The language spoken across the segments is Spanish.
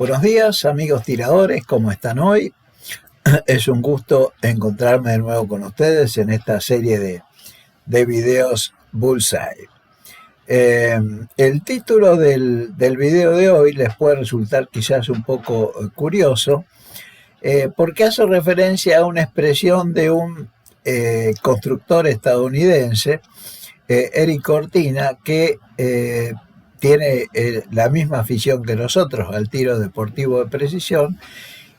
Buenos días, amigos tiradores, ¿cómo están hoy? Es un gusto encontrarme de nuevo con ustedes en esta serie de videos Bullseye. El título del video de hoy les puede resultar quizás un poco curioso, porque hace referencia a una expresión de un constructor estadounidense, Eric Cortina, que tiene la misma afición que nosotros al tiro deportivo de precisión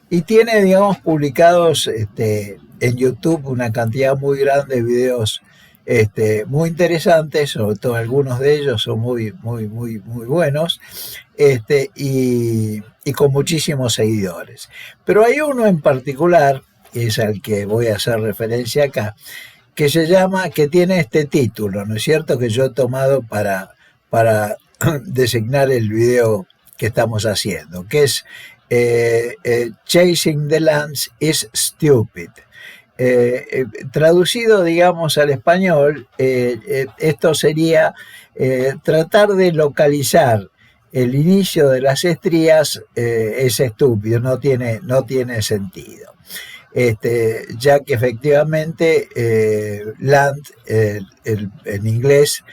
y tiene, digamos, publicados en YouTube una cantidad muy grande de videos muy interesantes, sobre todo algunos de ellos son muy buenos, y con muchísimos seguidores. Pero hay uno en particular, que es al que voy a hacer referencia acá, que tiene este título, ¿no es cierto?, que yo he tomado para designar el video que estamos haciendo, que es Chasing the Lance is Stupid. Traducido, digamos, al español, esto sería tratar de localizar el inicio de las estrías es estúpido, no tiene sentido. Ya que efectivamente land en inglés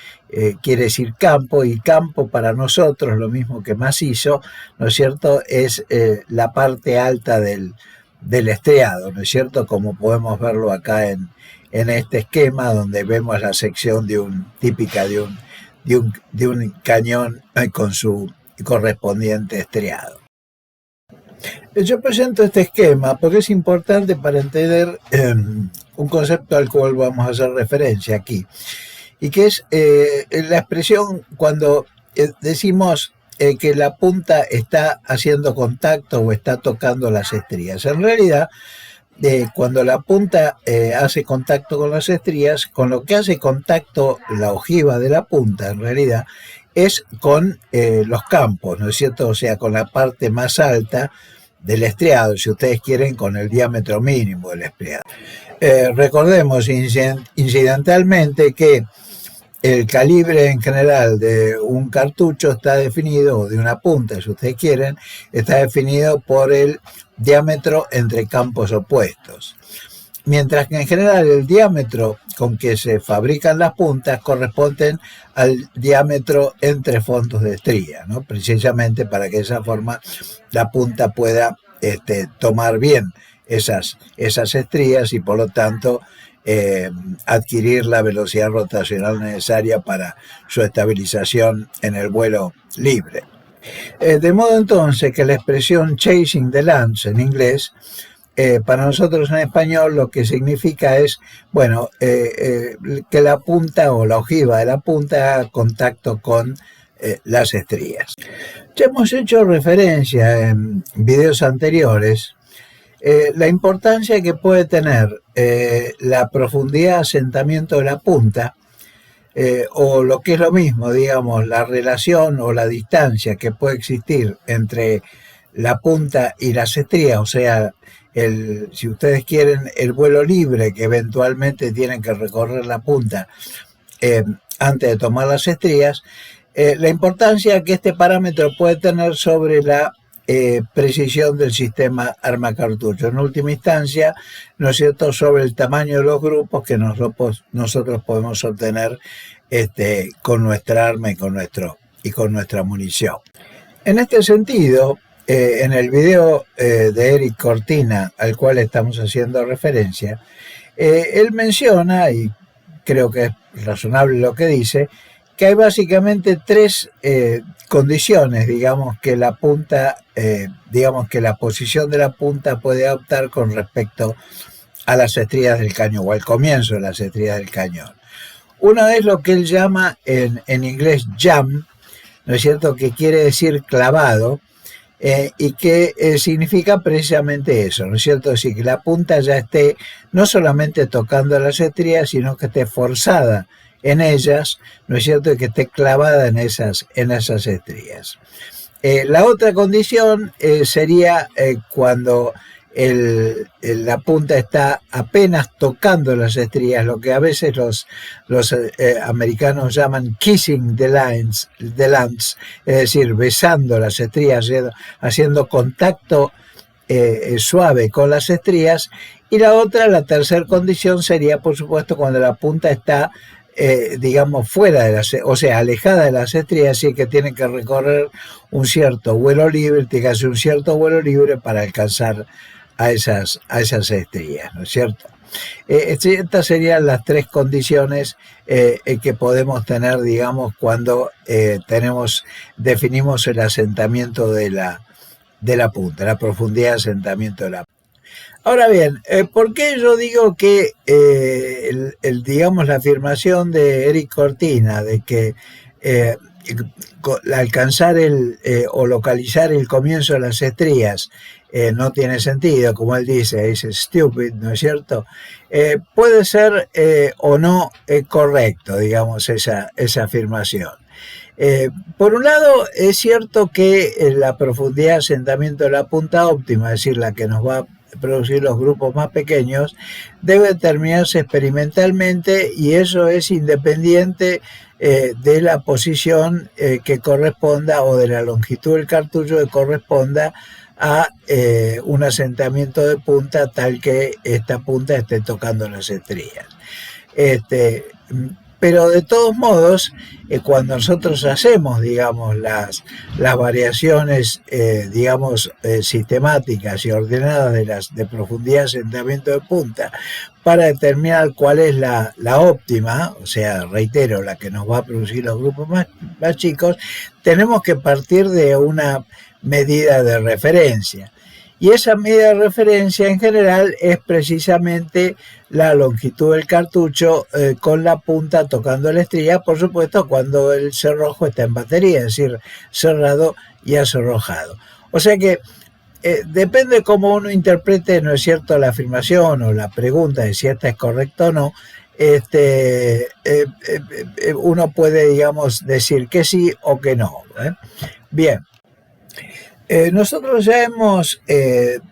quiere decir campo, y campo para nosotros, lo mismo que macizo, ¿no es cierto?, es la parte alta del estriado, ¿no es cierto?, como podemos verlo acá en este esquema, donde vemos la sección típica de un cañón con su correspondiente estriado. Yo presento este esquema porque es importante para entender un concepto al cual vamos a hacer referencia aquí, y que es la expresión cuando decimos que la punta está haciendo contacto o está tocando las estrías. En realidad, cuando la punta hace contacto con las estrías, con lo que hace contacto la ojiva de la punta, en realidad, es con los campos, ¿no es cierto? O sea, con la parte más alta del estriado, si ustedes quieren, con el diámetro mínimo del estriado. Recordemos incidentalmente que el calibre en general de un cartucho está definido, o de una punta, si ustedes quieren, está definido por el diámetro entre campos opuestos. Mientras que en general el diámetro con que se fabrican las puntas corresponden al diámetro entre fondos de estría, ¿no? Precisamente para que de esa forma la punta pueda tomar bien esas estrías y por lo tanto adquirir la velocidad rotacional necesaria para su estabilización en el vuelo libre. De modo entonces que la expresión chasing the lance en inglés, para nosotros en español lo que significa es, bueno, que la punta o la ojiva de la punta haga contacto con las estrías. Ya hemos hecho referencia en videos anteriores la importancia que puede tener la profundidad de asentamiento de la punta, o lo que es lo mismo, digamos, la relación o la distancia que puede existir entre la punta y las estrías, o sea, si ustedes quieren, el vuelo libre que eventualmente tienen que recorrer la punta antes de tomar las estrías, la importancia que este parámetro puede tener sobre la precisión del sistema arma-cartucho. En última instancia, ¿no es cierto?, sobre el tamaño de los grupos que nosotros podemos obtener con nuestra arma y con nuestra munición. En este sentido, en el video de Eric Cortina, al cual estamos haciendo referencia, él menciona, y creo que es razonable lo que dice, que hay básicamente tres condiciones, digamos, que la punta, que la posición de la punta puede adoptar con respecto a las estrías del cañón, o al comienzo de las estrías del cañón. Una es lo que él llama en inglés jam, ¿no es cierto?, que quiere decir clavado, y que significa precisamente eso, ¿no es cierto?, es decir, que la punta ya esté no solamente tocando las estrías, sino que esté forzada en ellas, ¿no es cierto?, y que esté clavada en esas estrías. La otra condición sería cuando la punta está apenas tocando las estrías, lo que a veces los americanos llaman kissing the lines, es decir, besando las estrías, haciendo contacto suave con las estrías. Y la tercera condición sería, por supuesto, cuando la punta está digamos, fuera de las, o sea, alejada de las estrías, así que tiene que recorrer un cierto vuelo libre, tiene que hacer un cierto vuelo libre para alcanzar a esas estrías, ¿no es cierto? Estas serían las tres condiciones que podemos tener, digamos, cuando definimos el asentamiento de la punta, la profundidad de asentamiento de la punta. Ahora bien, ¿por qué yo digo que digamos, la afirmación de Eric Cortina de que alcanzar o localizar el comienzo de las estrías no tiene sentido, como él dice, es stupid, ¿no es cierto? Puede ser o no correcto, digamos, esa afirmación. Por un lado, es cierto que la profundidad de asentamiento de la punta óptima, es decir, la que nos va a producir los grupos más pequeños, debe determinarse experimentalmente, y eso es independiente de la posición que corresponda, o de la longitud del cartucho que corresponda a un asentamiento de punta tal que esta punta esté tocando las estrías. Pero de todos modos, cuando nosotros hacemos, digamos, las variaciones, digamos, sistemáticas y ordenadas de profundidad de asentamiento de punta, para determinar cuál es la óptima, o sea, reitero, la que nos va a producir los grupos más chicos, tenemos que partir de una medida de referencia. Y esa medida de referencia en general es precisamente la longitud del cartucho con la punta tocando la estrella, por supuesto cuando el cerrojo está en batería, es decir, cerrado y acerrojado. O sea que depende cómo uno interprete, ¿no es cierto?, la afirmación o la pregunta de si esta es correcta o no. Uno puede, digamos, decir que sí o que no. Bien. Nosotros ya hemos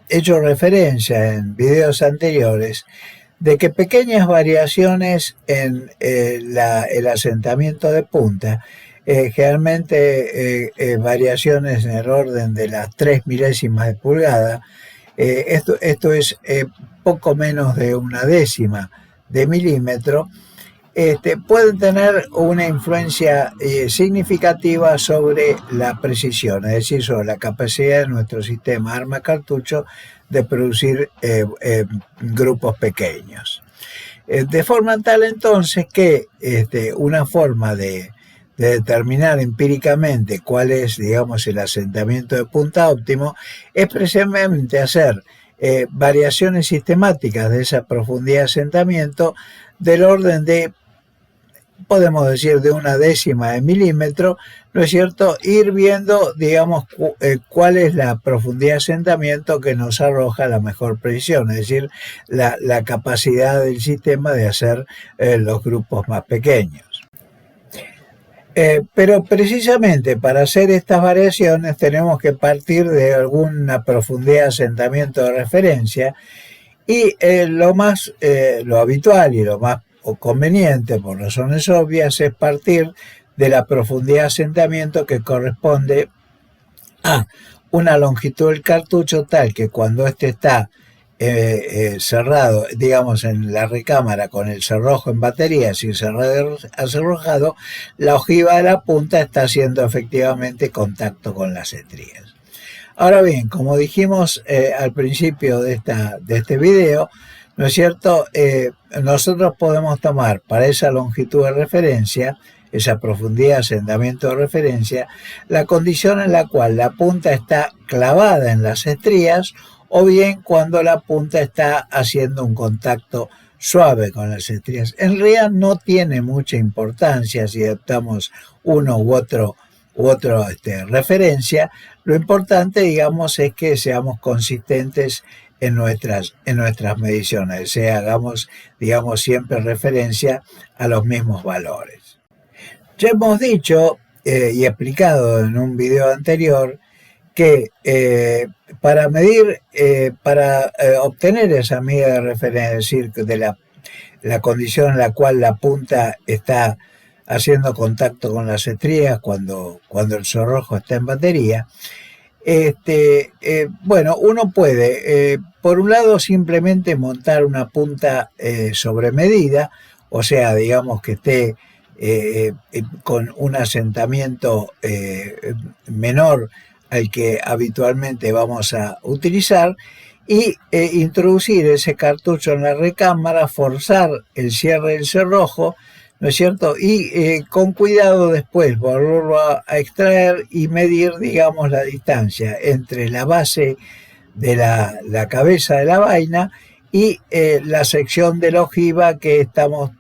hecho referencia en videos anteriores de que pequeñas variaciones en el asentamiento de punta, generalmente variaciones en el orden de las 3 milésimas de pulgada, esto es poco menos de 1/10 de milímetro, pueden tener una influencia significativa sobre la precisión, es decir, sobre la capacidad de nuestro sistema arma-cartucho de producir grupos pequeños. De forma tal entonces que una forma de determinar empíricamente cuál es, digamos, el asentamiento de punta óptimo es precisamente hacer variaciones sistemáticas de esa profundidad de asentamiento del orden de, podemos decir, de 1/10 de milímetro, ¿no es cierto?, ir viendo, digamos, cuál es la profundidad de asentamiento que nos arroja la mejor precisión, es decir, la capacidad del sistema de hacer los grupos más pequeños. Pero precisamente para hacer estas variaciones tenemos que partir de alguna profundidad de asentamiento de referencia, y lo habitual y lo más conveniente, por razones obvias, es partir de la profundidad de asentamiento que corresponde a una longitud del cartucho tal que cuando está cerrado, digamos, en la recámara con el cerrojo en batería, sin cerrado acerrojado, la ojiva de la punta está haciendo efectivamente contacto con las estrías. Ahora bien, como dijimos al principio de este video, ¿no es cierto?, nosotros podemos tomar para esa longitud de referencia, esa profundidad de asentamiento de referencia, la condición en la cual la punta está clavada en las estrías, o bien cuando la punta está haciendo un contacto suave con las estrías. En realidad no tiene mucha importancia si adoptamos uno u otro referencia. Lo importante, digamos, es que seamos consistentes en nuestras mediciones, o sea, hagamos, digamos, siempre referencia a los mismos valores. Ya hemos dicho y explicado en un video anterior que para medir, para obtener esa medida de referencia, es decir, de la condición en la cual la punta está haciendo contacto con las estrías cuando el cerrojo está en batería, bueno, uno puede, por un lado, simplemente montar una punta sobre medida, o sea, digamos que esté con un asentamiento menor al que habitualmente vamos a utilizar, y introducir ese cartucho en la recámara, forzar el cierre del cerrojo, ¿no es cierto? Y con cuidado después volverlo a extraer y medir, digamos, la distancia entre la base de la cabeza de la vaina y la sección de la ojiva que estamos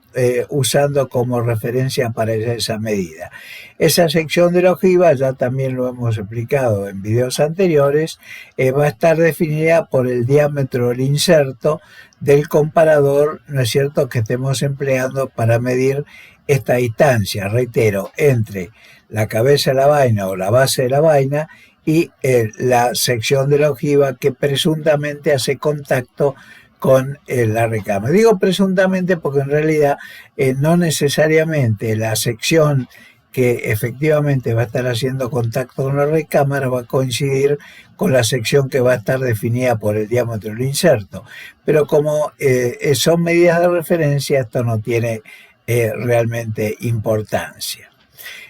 usando como referencia para esa medida. Esa sección de la ojiva, ya también lo hemos explicado en videos anteriores, va a estar definida por el diámetro del inserto del comparador, ¿no es cierto?, que estemos empleando para medir esta distancia, reitero, entre la cabeza de la vaina o la base de la vaina y la sección de la ojiva que presuntamente hace contacto con la recámara. Digo presuntamente porque en realidad no necesariamente la sección que efectivamente va a estar haciendo contacto con la recámara va a coincidir con la sección que va a estar definida por el diámetro del inserto. Pero como son medidas de referencia, esto no tiene realmente importancia.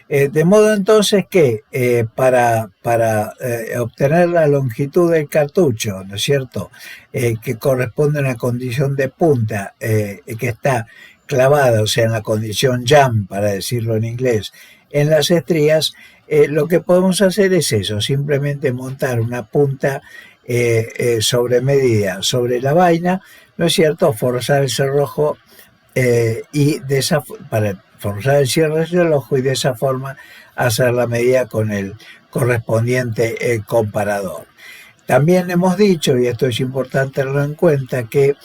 De modo entonces que para obtener la longitud del cartucho, ¿no es cierto?, que corresponde a una condición de punta que está clavada, o sea, en la condición jam, para decirlo en inglés, en las estrías, lo que podemos hacer es eso, simplemente montar una punta sobre medida sobre la vaina, ¿no es cierto?, forzar el cerrojo y para forzar el cierre del cerrojo y de esa forma hacer la medida con el correspondiente comparador. También hemos dicho, y esto es importante tenerlo en cuenta, que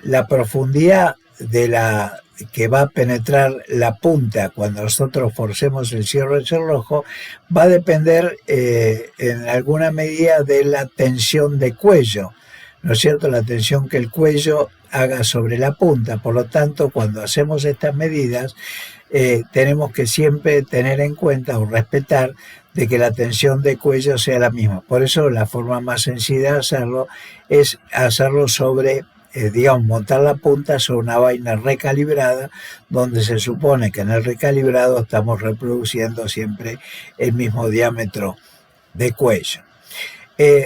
la profundidad que va a penetrar la punta cuando nosotros forcemos el cierre del cerrojo va a depender en alguna medida de la tensión de cuello, ¿no es cierto?, la tensión que el cuello haga sobre la punta. Por lo tanto, cuando hacemos estas medidas, tenemos que siempre tener en cuenta o respetar de que la tensión de cuello sea la misma. Por eso la forma más sencilla de hacerlo es hacerlo sobre, digamos, montar la punta sobre una vaina recalibrada, donde se supone que en el recalibrado estamos reproduciendo siempre el mismo diámetro de cuello.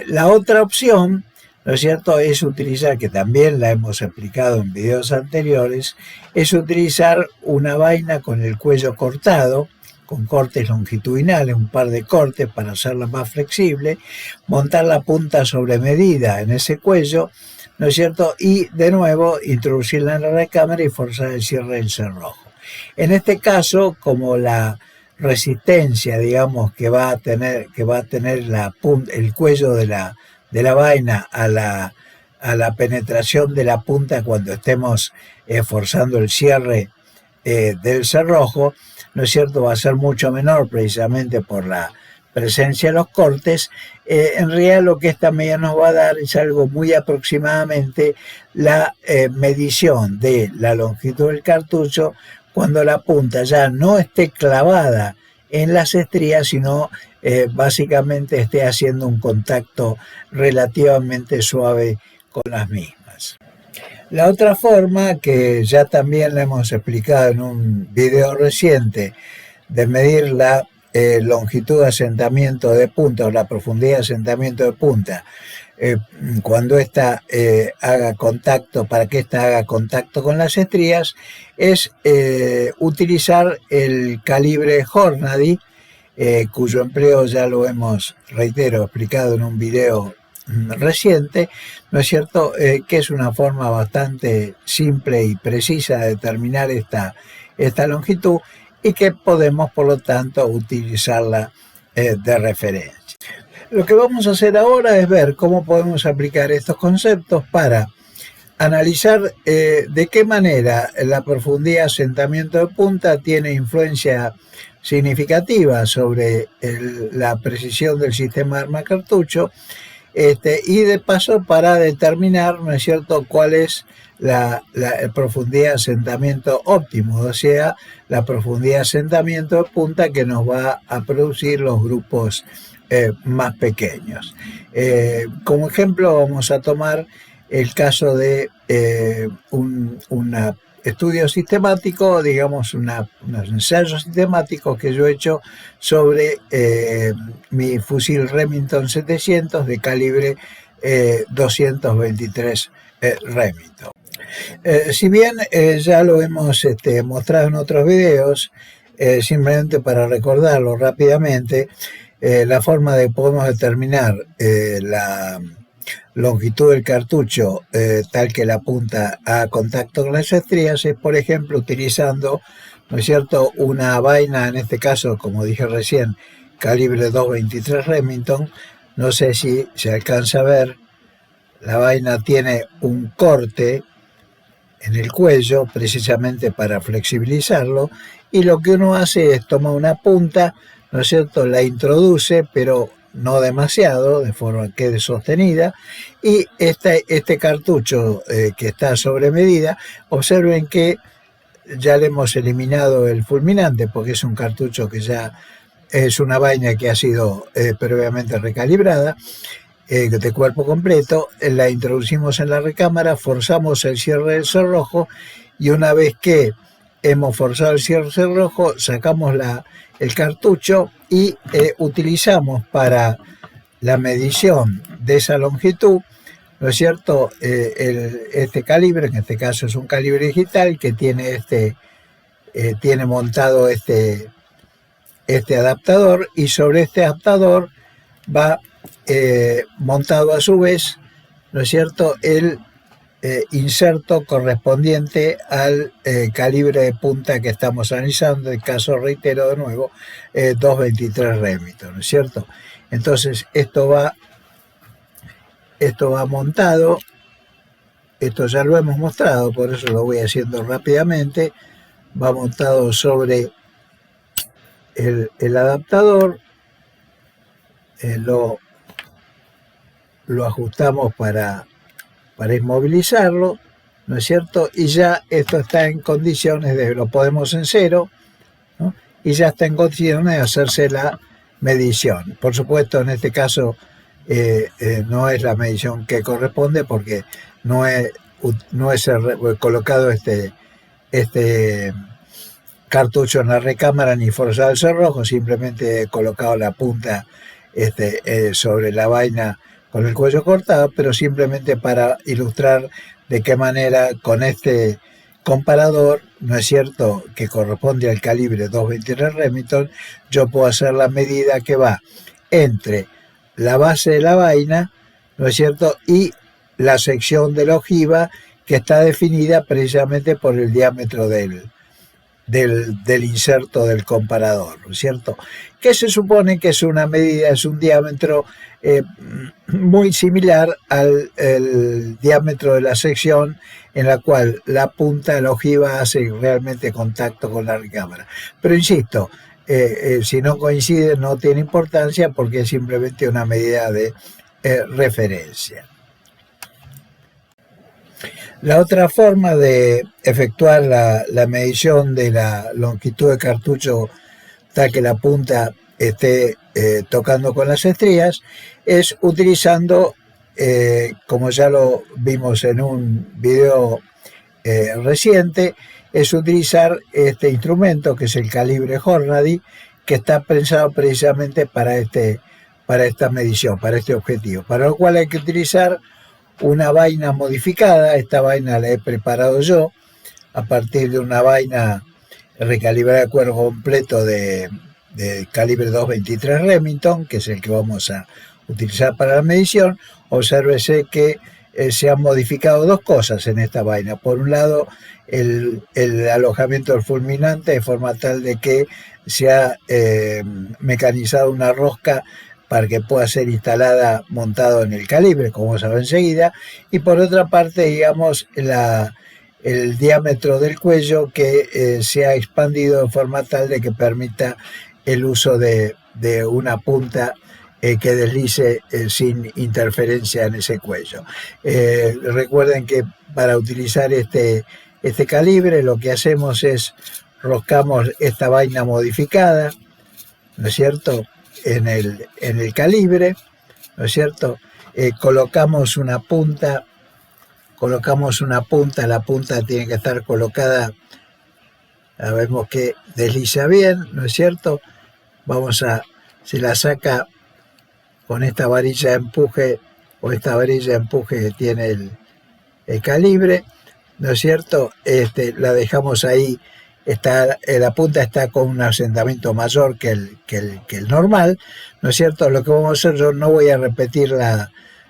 La otra opción, ¿no es cierto?, es utilizar, que también la hemos explicado en videos anteriores, es utilizar una vaina con el cuello cortado, con cortes longitudinales, un par de cortes para hacerla más flexible, montar la punta sobre medida en ese cuello, ¿no es cierto?, y de nuevo introducirla en la recámara y forzar el cierre del cerrojo. En este caso, como la resistencia, digamos, que va a tener el cuello de la vaina a la penetración de la punta cuando estemos forzando el cierre del cerrojo, ¿no es cierto?, va a ser mucho menor precisamente por la presencia de los cortes. En realidad lo que esta medida nos va a dar es algo muy aproximadamente la medición de la longitud del cartucho cuando la punta ya no esté clavada en las estrías, sino básicamente esté haciendo un contacto relativamente suave con las mismas. La otra forma, que ya también la hemos explicado en un video reciente, de medir la longitud de asentamiento de punta o la profundidad de asentamiento de punta cuando ésta haga contacto, para que ésta haga contacto con las estrías, es utilizar el calibre Hornady, cuyo empleo ya lo hemos, reitero, explicado en un video reciente, ¿no es cierto?, que es una forma bastante simple y precisa de determinar esta longitud y que podemos, por lo tanto, utilizarla de referencia. Lo que vamos a hacer ahora es ver cómo podemos aplicar estos conceptos para analizar de qué manera la profundidad de asentamiento de punta tiene influencia significativa sobre la precisión del sistema arma-cartucho, y de paso para determinar, ¿no es cierto?, cuál es la profundidad de asentamiento óptimo, o sea, la profundidad de asentamiento de punta que nos va a producir los grupos más pequeños. Como ejemplo vamos a tomar el caso de un estudio sistemático, digamos unos ensayos sistemáticos que yo he hecho sobre mi fusil Remington 700 de calibre 223 Remington. Si bien ya lo hemos mostrado en otros videos, simplemente para recordarlo rápidamente, la forma de podemos determinar la longitud del cartucho tal que la apunta a contacto con las estrías es, por ejemplo, utilizando, ¿no es cierto?, una vaina, en este caso, como dije recién, calibre 223 Remington. No sé si se alcanza a ver, la vaina tiene un corte en el cuello precisamente para flexibilizarlo, y lo que uno hace es tomar una punta, ¿no es cierto?, la introduce, pero no demasiado, de forma que quede sostenida, y este cartucho que está sobre medida, observen que ya le hemos eliminado el fulminante, porque es un cartucho que ya es una vaina que ha sido previamente recalibrada, de cuerpo completo, la introducimos en la recámara, forzamos el cierre del cerrojo, y una vez que hemos forzado el cierre del cerrojo, sacamos el cartucho y utilizamos para la medición de esa longitud, ¿no es cierto?, este calibre, en este caso es un calibre digital que tiene tiene montado este adaptador, y sobre este adaptador va montado a su vez, ¿no es cierto?, el inserto correspondiente al calibre de punta que estamos analizando, el caso, reitero de nuevo, 223 Remington, ¿no es cierto? Entonces esto va montado, esto ya lo hemos mostrado, por eso lo voy haciendo rápidamente, va montado sobre el adaptador, lo ajustamos para inmovilizarlo, ¿no es cierto? Y ya esto está en condiciones lo podemos en cero, ¿no? Y ya está en condiciones de hacerse la medición. Por supuesto, en este caso no es la medición que corresponde, porque no es colocado este cartucho en la recámara ni forzado el cerrojo, simplemente he colocado la punta sobre la vaina con el cuello cortado, pero simplemente para ilustrar de qué manera con este comparador, ¿no es cierto?, que corresponde al calibre 223 Remington, yo puedo hacer la medida que va entre la base de la vaina, ¿no es cierto?, y la sección de la ojiva, que está definida precisamente por el diámetro del inserto del comparador, ¿no es cierto?, que se supone que es una medida, es un diámetro muy similar al diámetro de la sección en la cual la punta de la ojiva hace realmente contacto con la recámara. Pero insisto, si no coincide no tiene importancia, porque es simplemente una medida de referencia. La otra forma de efectuar la medición de la longitud de cartucho tal que la punta esté tocando con las estrías es utilizando, como ya lo vimos en un video reciente, es utilizar este instrumento que es el calibre Hornady, que está pensado precisamente para esta medición, para este objetivo, para lo cual hay que utilizar una vaina modificada. Esta vaina la he preparado yo a partir de una vaina recalibrada de cuerpo completo de calibre 223 Remington, que es el que vamos a utilizar para la medición. Obsérvese que se han modificado dos cosas en esta vaina. Por un lado, el alojamiento del fulminante, de forma tal de que se ha mecanizado una rosca para que pueda ser instalada montado en el calibre, como vamos a ver enseguida. Y por otra parte, digamos, el diámetro del cuello que se ha expandido de forma tal de que permita el uso de una punta que deslice sin interferencia en ese cuello. Recuerden que para utilizar este calibre lo que hacemos es roscamos esta vaina modificada, ¿no es cierto?, en el calibre, ¿no es cierto? Colocamos una punta, la punta tiene que estar colocada, vemos que desliza bien, ¿no es cierto? Se la saca con esta varilla de empuje o esta varilla de empuje que tiene el calibre, ¿no es cierto? La dejamos ahí, la punta está con un asentamiento mayor que el normal, ¿no es cierto? Lo que vamos a hacer, yo no voy a repetir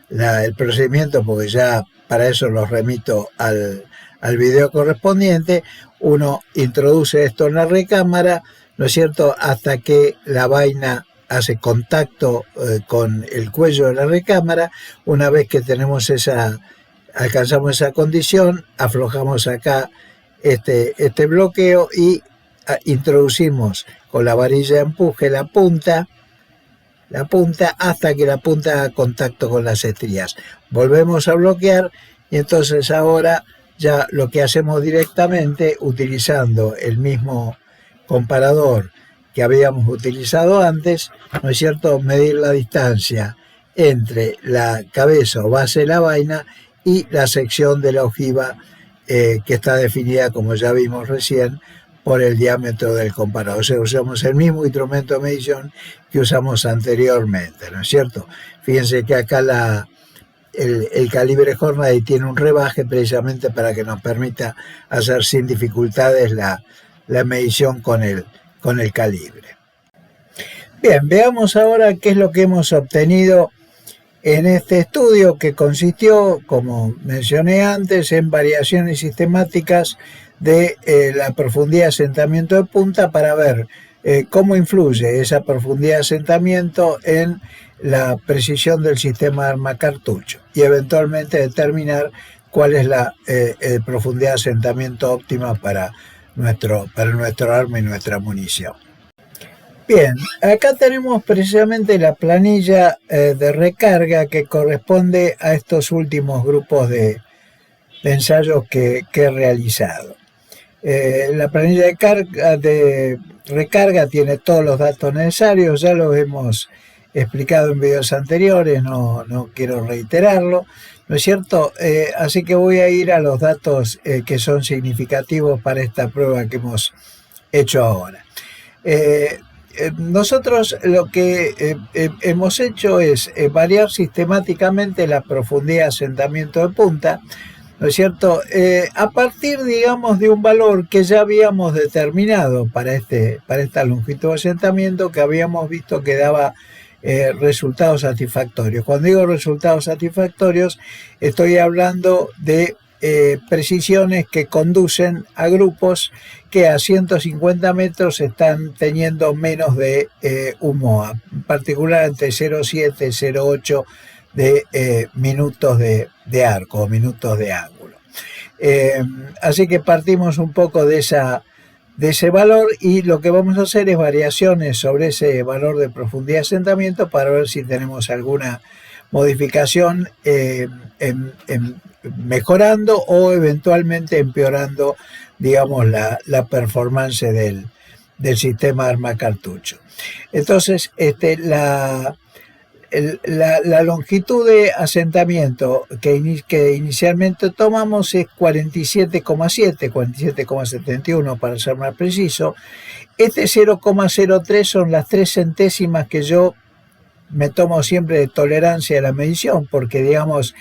el procedimiento porque ya para eso los remito al video correspondiente. Uno introduce esto en la recámara, ¿no es cierto?, hasta que la vaina hace contacto con el cuello de la recámara. Una vez que alcanzamos esa condición, aflojamos acá este bloqueo y introducimos con la varilla de empuje la punta hasta que la punta haga contacto con las estrías. Volvemos a bloquear y entonces ahora ya lo que hacemos directamente, utilizando el mismo comparador que habíamos utilizado antes, ¿no es cierto?, medir la distancia entre la cabeza o base de la vaina y la sección de la ojiva que está definida, como ya vimos recién, por el diámetro del comparador. O sea, usamos el mismo instrumento de medición que usamos anteriormente, ¿no es cierto? Fíjense que acá el calibre Hornady tiene un rebaje precisamente para que nos permita hacer sin dificultades la medición con el calibre. Bien, veamos ahora qué es lo que hemos obtenido en este estudio, que consistió, como mencioné antes, en variaciones sistemáticas de la profundidad de asentamiento de punta para ver cómo influye esa profundidad de asentamiento en la precisión del sistema de arma cartucho y eventualmente determinar cuál es la profundidad de asentamiento óptima para nuestro arma y nuestra munición. Bien, acá tenemos precisamente la planilla de recarga que corresponde a estos últimos grupos de ensayos que he realizado. La planilla de recarga tiene todos los datos necesarios, ya los hemos explicado en videos anteriores, no quiero reiterarlo, ¿no es cierto? Así que voy a ir a los datos que son significativos para esta prueba que hemos hecho ahora. Nosotros lo que hemos hecho es variar sistemáticamente la profundidad de asentamiento de punta, ¿no es cierto?, a partir, digamos, de un valor que ya habíamos determinado para esta longitud de asentamiento, que habíamos visto que daba resultados satisfactorios. Cuando digo resultados satisfactorios, estoy hablando de precisiones que conducen a grupos que a 150 metros están teniendo menos de un MOA, en particular entre 0,7 y 0,8 de minutos de arco o minutos de ángulo. Así que partimos un poco de ese valor y lo que vamos a hacer es variaciones sobre ese valor de profundidad de asentamiento para ver si tenemos alguna modificación mejorando o eventualmente empeorando, digamos, la performance del sistema arma cartucho. Entonces, la longitud de asentamiento que inicialmente tomamos es 47,7, 47,71 para ser más preciso. Este 0,03 son las 3 centésimas que yo me tomo siempre de tolerancia a la medición, porque, digamos,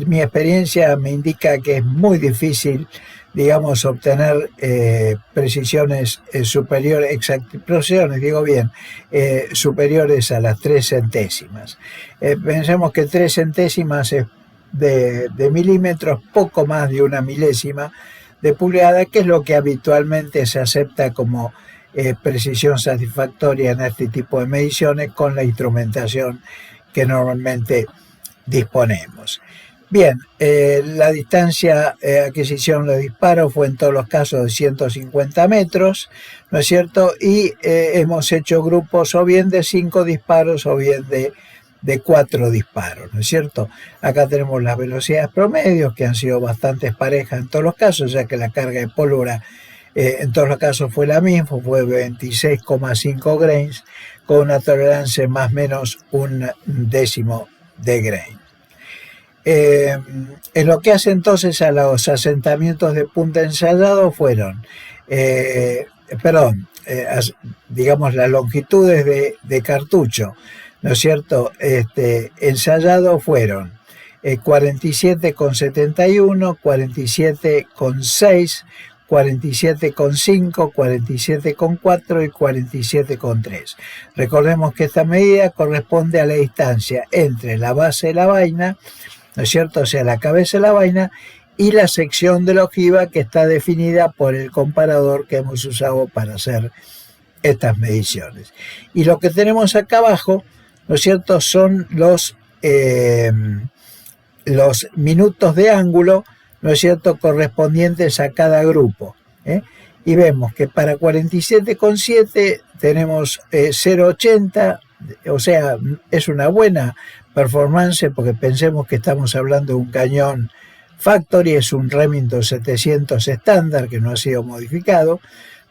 mi experiencia me indica que es muy difícil, digamos, obtener precisiones superiores, superiores a las 3 centésimas. Pensemos que 3 centésimas es de milímetros, poco más de una milésima de pulgada, que es lo que habitualmente se acepta como precisión satisfactoria en este tipo de mediciones con la instrumentación que normalmente disponemos. Bien, la distancia adquisición de disparo fue en todos los casos de 150 metros, ¿no es cierto? Y hemos hecho grupos o bien de 5 disparos o bien de 4 disparos, ¿no es cierto? Acá tenemos las velocidades promedios, que han sido bastante parejas en todos los casos, ya que la carga de pólvora en todos los casos fue la misma, fue 26,5 grains, con una tolerancia de más o menos un décimo de grain. En lo que hace entonces a los asentamientos de punta ensayado fueron, digamos las longitudes de cartucho, ¿no es cierto? Ensayado fueron 47,71, 47,6, 47,5, 47,4 y 47,3. Recordemos que esta medida corresponde a la distancia entre la base de la vaina, ¿no es cierto? O sea, la cabeza de la vaina y la sección de la ojiva, que está definida por el comparador que hemos usado para hacer estas mediciones. Y lo que tenemos acá abajo, ¿no es cierto?, son los minutos de ángulo, ¿no es cierto?, correspondientes a cada grupo. Y vemos que para 47,7 tenemos 0,80, o sea, es una buena performance, porque pensemos que estamos hablando de un cañón Factory, es un Remington 700 estándar que no ha sido modificado,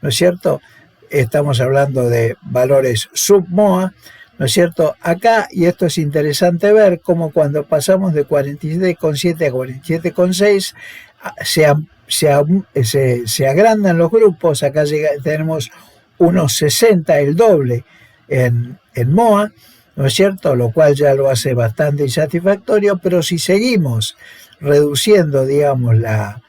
¿no es cierto? Estamos hablando de valores sub-MOA, ¿no es cierto? Acá, y esto es interesante ver, cómo cuando pasamos de 47,7 a 47,6 se agrandan los grupos. Acá tenemos unos 60, el doble en MOA, ¿no es cierto? Lo cual ya lo hace bastante insatisfactorio, pero si seguimos reduciendo, digamos, la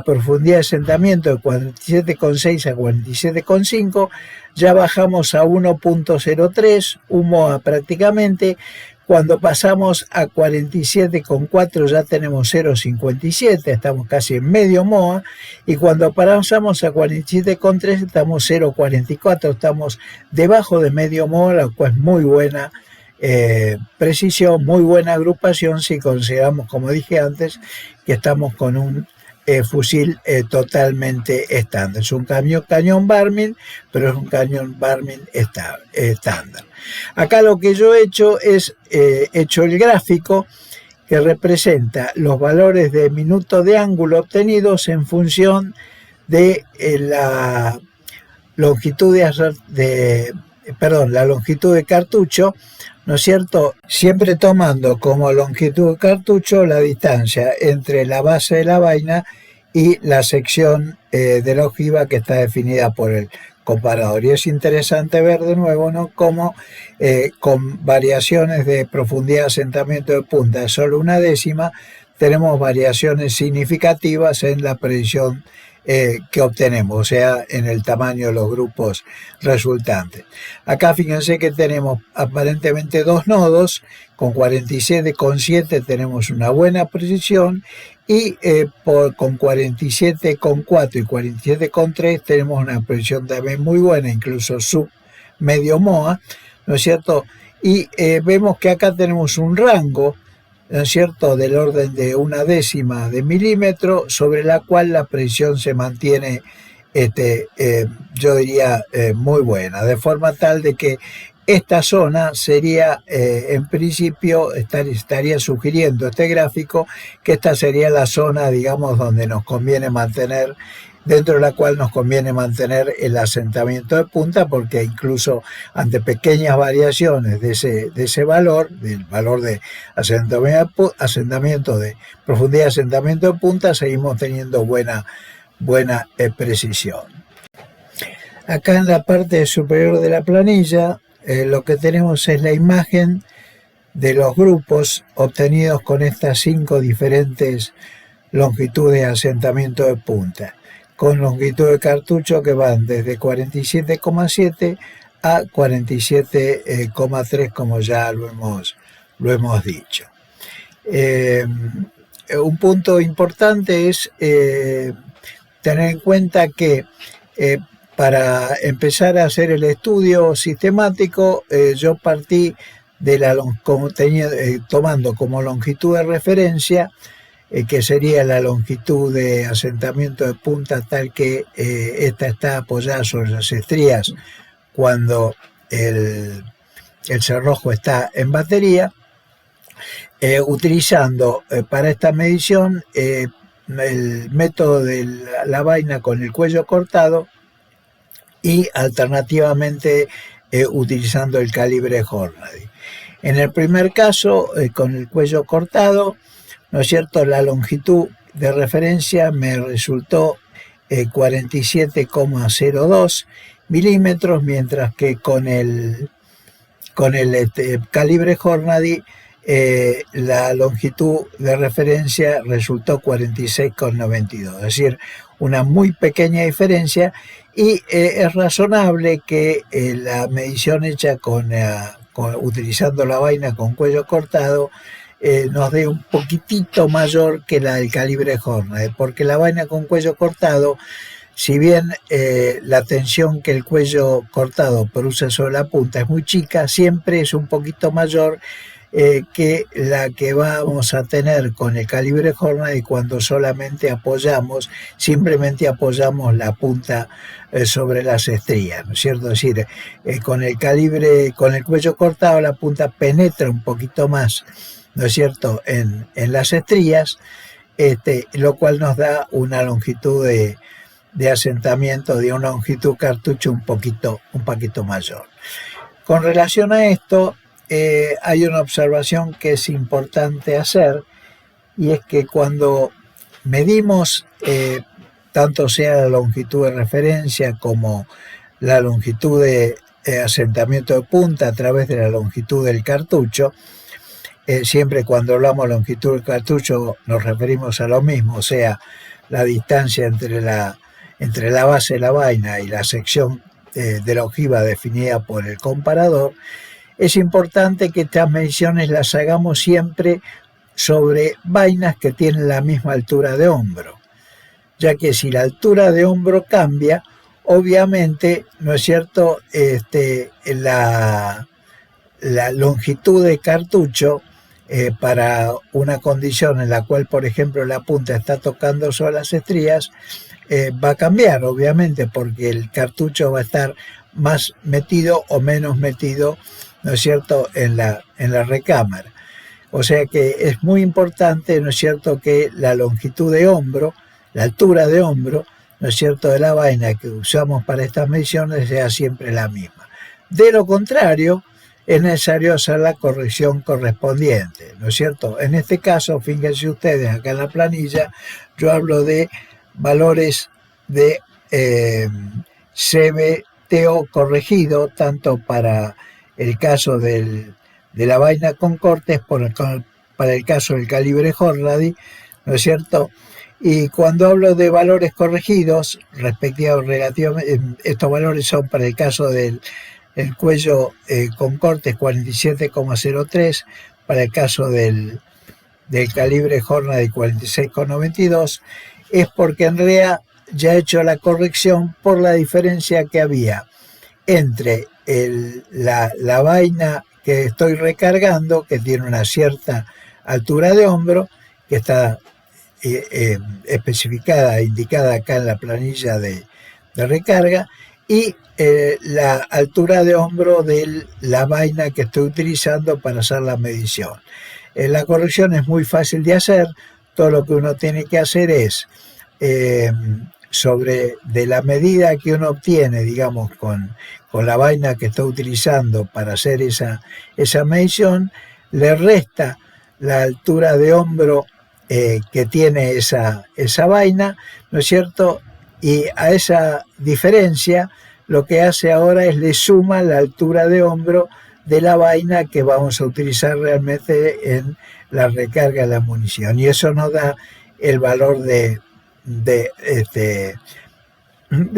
profundidad de asentamiento de 47,6 a 47,5, ya bajamos a 1,03, un MOA prácticamente. Cuando pasamos a 47,4 ya tenemos 0,57, estamos casi en medio MOA, y cuando pasamos a 47,3 estamos 0,44, estamos debajo de medio MOA, lo cual es muy buena precisión, muy buena agrupación si consideramos, como dije antes, que estamos con un fusil totalmente estándar. Es un cañón Barmin, pero es un cañón Barmin estándar. Acá lo que yo he hecho es hecho el gráfico que representa los valores de minuto de ángulo obtenidos en función de la longitud la longitud de cartucho, ¿no es cierto? Siempre tomando como longitud de cartucho la distancia entre la base de la vaina y la sección de la ojiva, que está definida por el comparador. Y es interesante ver de nuevo, ¿no?, cómo con variaciones de profundidad de asentamiento de punta de solo una décima, tenemos variaciones significativas en la precisión que obtenemos, o sea, en el tamaño de los grupos resultantes. Acá fíjense que tenemos aparentemente dos nodos, con 47,7 tenemos una buena precisión, y con 47,4 y 47,3 tenemos una precisión también muy buena, incluso sub medio MOA, ¿no es cierto? Y vemos que acá tenemos un rango, ¿no es cierto?, del orden de una décima de milímetro, sobre la cual la precisión se mantiene, yo diría, muy buena, de forma tal de que esta zona sería, en principio, estaría sugiriendo este gráfico que esta sería la zona, digamos, donde nos conviene mantener, dentro de la cual nos conviene mantener el asentamiento de punta, porque incluso ante pequeñas variaciones de ese valor, del valor de asentamiento de profundidad de asentamiento de punta, seguimos teniendo buena precisión. Acá en la parte superior de la planilla, lo que tenemos es la imagen de los grupos obtenidos con estas 5 diferentes longitudes de asentamiento de punta, con longitud de cartucho que van desde 47,7 a 47,3, como ya lo hemos dicho. Un punto importante es tener en cuenta que para empezar a hacer el estudio sistemático, yo partí tomando como longitud de referencia, que sería la longitud de asentamiento de punta, tal que esta está apoyada sobre las estrías cuando el cerrojo está en batería, utilizando para esta medición el método de la vaina con el cuello cortado y alternativamente utilizando el calibre Hornady. En el primer caso, con el cuello cortado, ¿no es cierto?, la longitud de referencia me resultó 47,02 milímetros, mientras que con el calibre Hornady la longitud de referencia resultó 46,92, es decir, una muy pequeña diferencia, y es razonable que la medición hecha utilizando la vaina con cuello cortado nos dé un poquitito mayor que la del calibre Hornady, porque la vaina con cuello cortado, si bien la tensión que el cuello cortado produce sobre la punta es muy chica, siempre es un poquito mayor que la que vamos a tener con el calibre Hornady cuando simplemente apoyamos la punta sobre las estrías, ¿no es cierto? Es decir, con el cuello cortado, la punta penetra un poquito más, ¿no es cierto?, en las estrías, lo cual nos da una longitud de asentamiento, de una longitud cartucho un poquito mayor. Con relación a esto, hay una observación que es importante hacer, y es que cuando medimos tanto sea la longitud de referencia como la longitud de asentamiento de punta a través de la longitud del cartucho, siempre cuando hablamos de longitud del cartucho nos referimos a lo mismo, o sea, la distancia entre la base de la vaina y la sección de la ojiva definida por el comparador. Es importante que estas mediciones las hagamos siempre sobre vainas que tienen la misma altura de hombro, ya que si la altura de hombro cambia, obviamente, ¿no es cierto?, la longitud de cartucho para una condición en la cual, por ejemplo, la punta está tocando sobre las estrías, va a cambiar, obviamente, porque el cartucho va a estar más metido o menos metido, ¿no es cierto?, en la recámara. O sea que es muy importante, ¿no es cierto?, que la longitud de hombro, la altura de hombro, ¿no es cierto?, de la vaina que usamos para estas mediciones sea siempre la misma. De lo contrario, es necesario hacer la corrección correspondiente, ¿no es cierto? En este caso, fíjense ustedes, acá en la planilla, yo hablo de valores de CBTO corregido, tanto para el caso de la vaina con cortes, para el caso del calibre Hornady, ¿no es cierto? Y cuando hablo de valores corregidos, relativamente, estos valores son para el caso del cuello con cortes 47,03, para el caso del calibre Hornady 46,92, es porque en realidad ya he hecho la corrección por la diferencia que había entre la vaina que estoy recargando, que tiene una cierta altura de hombro, que está especificada, indicada acá en la planilla de recarga, y la altura de hombro de la vaina que estoy utilizando para hacer la medición. La corrección es muy fácil de hacer. Todo lo que uno tiene que hacer es de la medida que uno obtiene, digamos, con la vaina que está utilizando para hacer esa medición, le resta la altura de hombro que tiene esa vaina, ¿no es cierto? Y a esa diferencia lo que hace ahora es le suma la altura de hombro de la vaina que vamos a utilizar realmente en la recarga de la munición, y eso nos da el valor de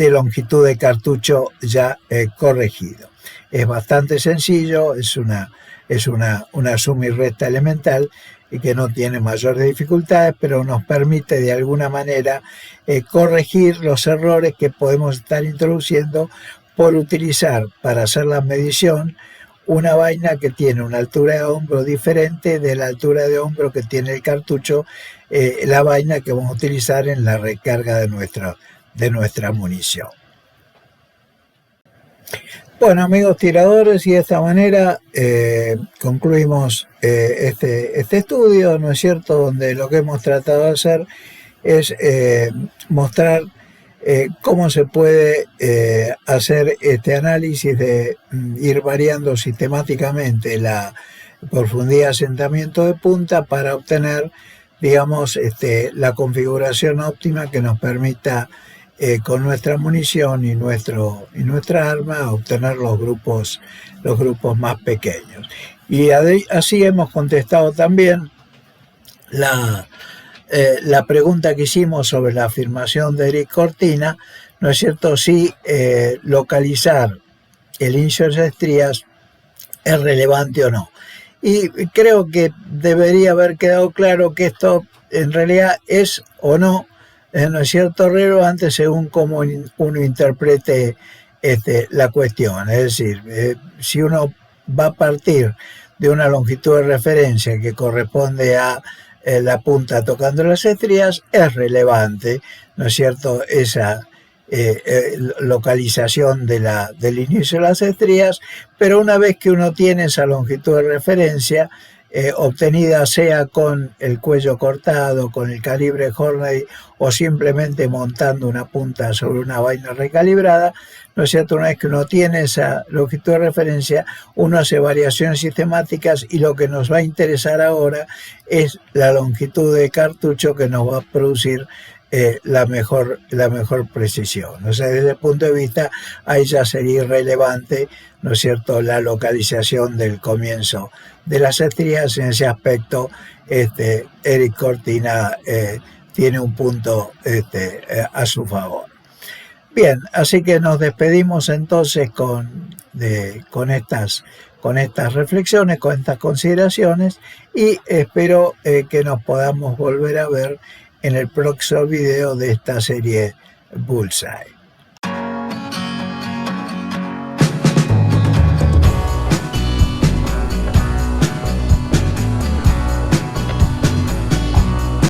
longitud de cartucho ya corregido. Es bastante sencillo, es una suma y resta elemental y que no tiene mayores dificultades, pero nos permite de alguna manera corregir los errores que podemos estar introduciendo por utilizar para hacer la medición una vaina que tiene una altura de hombro diferente de la altura de hombro que tiene el cartucho, la vaina que vamos a utilizar en la recarga de nuestra munición. Bueno, amigos tiradores, y de esta manera concluimos este estudio, ¿no es cierto?, donde lo que hemos tratado de hacer es mostrar cómo se puede hacer este análisis de ir variando sistemáticamente la profundidad de asentamiento de punta para obtener, digamos, la configuración óptima que nos permita con nuestra munición y nuestra arma obtener los grupos más pequeños. Y así hemos contestado también la pregunta que hicimos sobre la afirmación de Eric Cortina, ¿no es cierto?, si localizar el inicio de las estrías es relevante o no. Y creo que debería haber quedado claro que esto en realidad es o no, ¿no es cierto?, relevante según cómo uno interprete la cuestión. Es decir, si uno va a partir de una longitud de referencia que corresponde a la punta tocando las estrías, es relevante, ¿no es cierto?, esa localización del inicio de las estrías, pero una vez que uno tiene esa longitud de referencia obtenida sea con el cuello cortado, con el calibre Hornady o simplemente montando una punta sobre una vaina recalibrada, ¿no es cierto? Una vez que uno tiene esa longitud de referencia, uno hace variaciones sistemáticas y lo que nos va a interesar ahora es la longitud de cartucho que nos va a producir la mejor precisión. O sea, desde el punto de vista, ahí ya sería irrelevante, ¿no es cierto?, la localización del comienzo de las estrías. En ese aspecto, Eric Cortina tiene un punto a su favor. Bien, así que nos despedimos entonces con estas reflexiones, con estas consideraciones, y espero que nos podamos volver a ver en el próximo video de esta serie Bullseye.